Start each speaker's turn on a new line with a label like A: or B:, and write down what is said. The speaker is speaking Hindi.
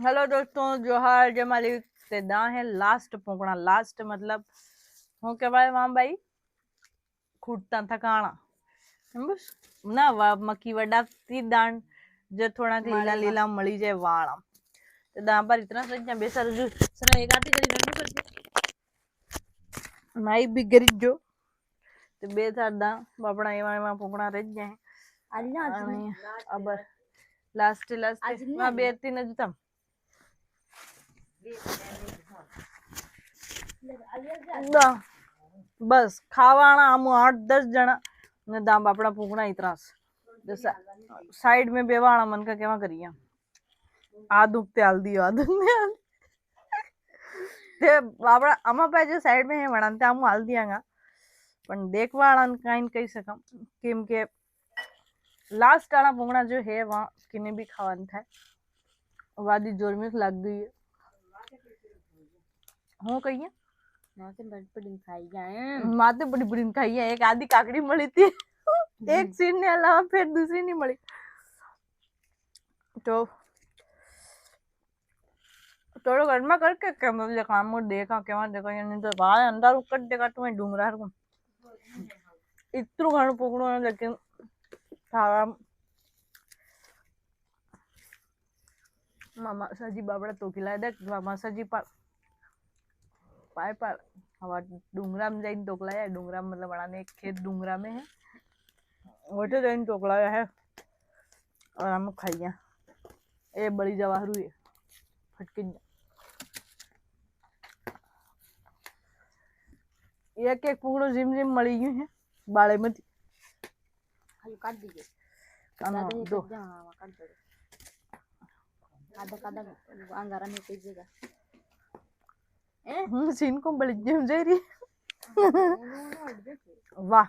A: हेलो दोस्तों, जोहार जय मालिक ते दा है लास्ट पोकड़ा। लास्ट मतलब હું કહેવાય માં બાઈ ખૂટતા થકાણા બસ ના મક્કી વડાતી દાણ જે થોડા લીલા લીલા મળી જાય વાળા તે દા પર इतना सज्जा बेसर जो सने एक आती करी रंडू कर माई भी गरी जो ते बे चार दा बापड़ा एवा पोकड़ा रह जाए अब लास्ट માં બે तीन જ તમ बस खावाना हम 8-10 जना ने दाम बापड़ा पूकना इतना साइड में बेवाना मन का केवा करिया आदुक ते हल्दी आदुक में ते बापड़ा अमा पे जो साइड में है वणन ते हम हल्दी आंगा पण देखवाळान काइन कही सकम केम के लास्ट वाला पूकना जो है वहां किने भी खावन था वादी जोर में लग गई है हो कहिए माते बड़ी बड़ी खाई है। एक आधी काकड़ी मળી थी एक सीन ने अलावा फिर दूसरी नहीं मળી तो थोड़ा गर्मा करके क्या मतलब काम और देखा क्या देखा ये नहीं तो बाहर अंदर उकट देखा तुम्हें डूंगरा को इतना घणो पकड़ो है लेकिन खावा मामा सजी बाबड़ा तो खिलाए दे मामा सजी पाए पर हवा डूंगरा में जाइन टोकलाया डूंगरा मतलब बड़ा ने एक खेत डूंगरा में है वोटे जाइन टोकलाया है और हम खाइया ए बड़ी जवाहरू है फटके एक एक पूरो जिम जिम मળી ગયું है बाळे मती खाली काट दीजिए काना दो काट दो आधा कादा अंगारा में कीजिएगा सीन को बड़ी जिम जा रही वाह